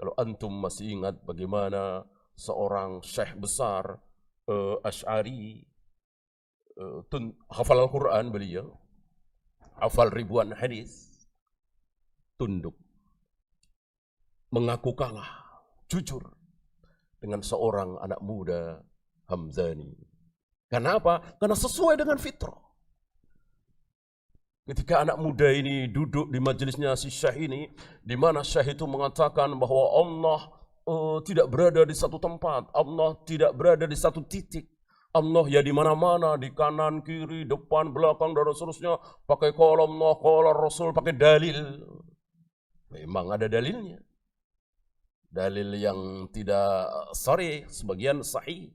Kalau antum masih ingat bagaimana seorang syekh besar Asy'ari hafal Al-Quran beliau, hafal ribuan hadis, tunduk, mengaku kalah, jujur dengan seorang anak muda Hamzani. Karena apa? Karena sesuai dengan fitrah. Ketika anak muda ini duduk di majelisnya si syekh ini, di mana syekh itu mengatakan bahwa Allah tidak berada di satu tempat, Allah tidak berada di satu titik. Allah ya di mana-mana, di kanan, kiri, depan, belakang, dan seterusnya. Pakai qala Allah, qala Rasul, pakai dalil. Memang ada dalilnya. Dalil yang tidak sahih, sebagian sahih.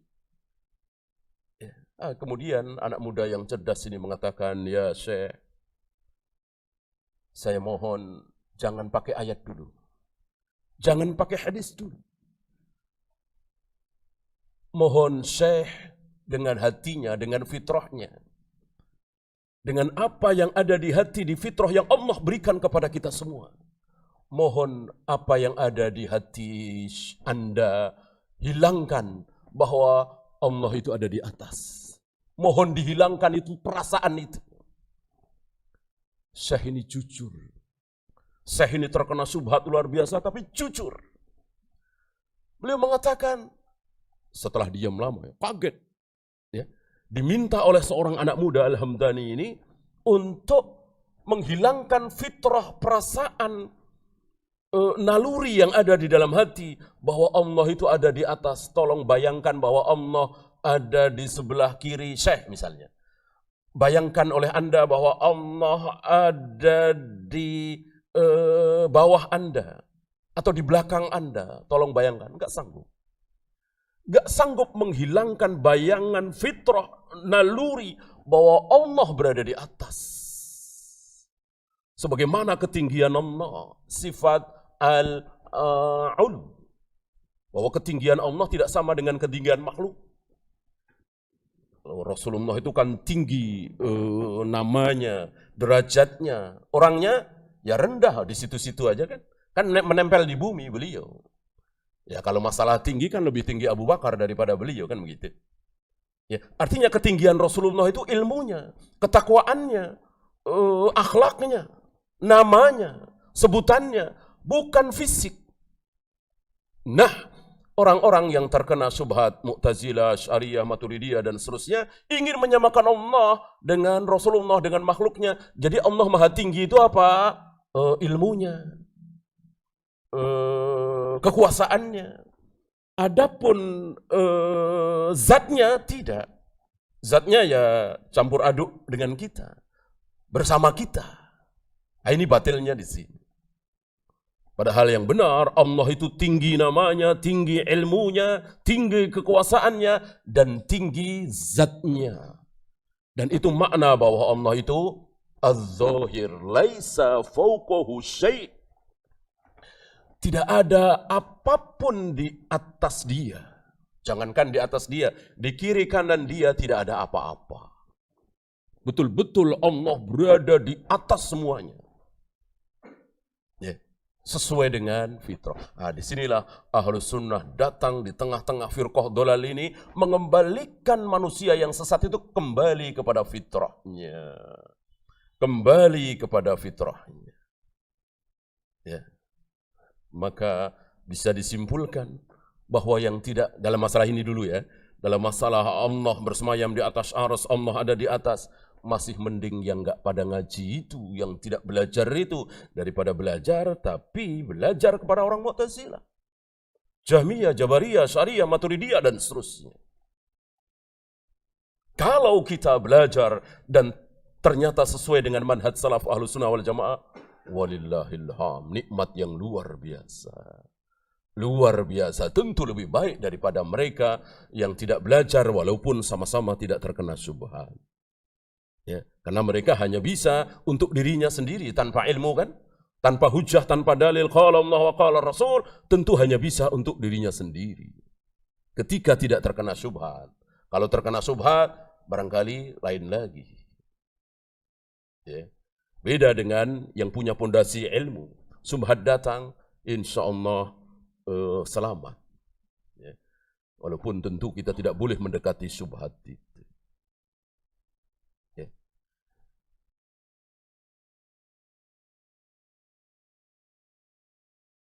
Kemudian anak muda yang cerdas ini mengatakan, ya syekh, saya mohon jangan pakai ayat dulu. Jangan pakai hadis dulu. Mohon syekh dengan hatinya, dengan fitrahnya. Dengan apa yang ada di hati, di fitrah yang Allah berikan kepada kita semua. Mohon apa yang ada di hati Anda hilangkan bahwa Allah itu ada di atas. Mohon dihilangkan itu perasaan itu. Syekh ini jujur. Syekh ini terkena syubhat luar biasa tapi jujur. Beliau mengatakan setelah diam lama, kaget. Ya, diminta oleh seorang anak muda Al-Hamdani ini untuk menghilangkan fitrah perasaan naluri yang ada di dalam hati bahwa Allah itu ada di atas. Tolong bayangkan bahwa Allah ada di sebelah kiri Syekh misalnya. Bayangkan oleh Anda bahwa Allah ada di bawah Anda atau di belakang Anda. Tolong bayangkan, enggak sanggup. Enggak sanggup menghilangkan bayangan fitrah naluri bahwa Allah berada di atas. Sebagaimana ketinggian Allah, sifat al-ulu. Bahwa ketinggian Allah tidak sama dengan ketinggian makhluk. Rasulullah itu kan tinggi namanya, derajatnya. Orangnya ya rendah di situ-situ aja kan. Kan menempel di bumi beliau. Ya kalau masalah tinggi kan lebih tinggi Abu Bakar daripada beliau kan begitu. Ya, artinya ketinggian Rasulullah itu ilmunya, ketakwaannya, akhlaknya, namanya, sebutannya, bukan fisik. Nah, orang-orang yang terkena syubhat Mu'tazilah, Syariah, Maturidiyah dan seterusnya ingin menyamakan Allah dengan Rasulullah, dengan makhluknya. Jadi Allah Maha Tinggi itu apa? Ilmunya, kekuasaannya. Adapun zatnya tidak. Zatnya ya campur aduk dengan kita, bersama kita. Nah, ini batilnya di sini. Padahal yang benar, Allah itu tinggi namanya, tinggi ilmunya, tinggi kekuasaannya, dan tinggi zatnya. Dan itu makna bahwa Allah itu az-zahir, laisa fawqahu syai'. Tidak ada apapun di atas dia. Jangankan di atas dia, di kiri kanan dia tidak ada apa-apa. Betul-betul Allah berada di atas semuanya. Sesuai dengan fitrah. Nah, disinilah Ahlus Sunnah datang di tengah-tengah firqah dolal ini mengembalikan manusia yang sesat itu kembali kepada fitrahnya. Kembali kepada fitrahnya. Ya. Maka bisa disimpulkan bahwa yang tidak, dalam masalah ini dulu ya, dalam masalah Allah bersemayam di atas arsy, Allah ada di atas, masih mending yang enggak pada ngaji itu, yang tidak belajar itu, daripada belajar tapi belajar kepada orang Mu'tazilah, Jahmiyah, Jabariyah, Syariah, Maturidiyah dan seterusnya. Kalau kita belajar dan ternyata sesuai dengan manhaj salaf Ahlus Sunnah wal Jamaah, walillahilham, nikmat yang luar biasa. Luar biasa, tentu lebih baik daripada mereka yang tidak belajar walaupun sama-sama tidak terkena syubhat. Ya, karena mereka hanya bisa untuk dirinya sendiri tanpa ilmu kan, tanpa hujah, tanpa dalil, qala Allah wa qala Rasul, tentu hanya bisa untuk dirinya sendiri. Ketika tidak terkena syubhat. Kalau terkena syubhat, barangkali lain lagi. Ya. Beda dengan yang punya pondasi ilmu. Syubhat datang, insya Allah selamat. Ya. Walaupun tentu kita tidak boleh mendekati syubhat.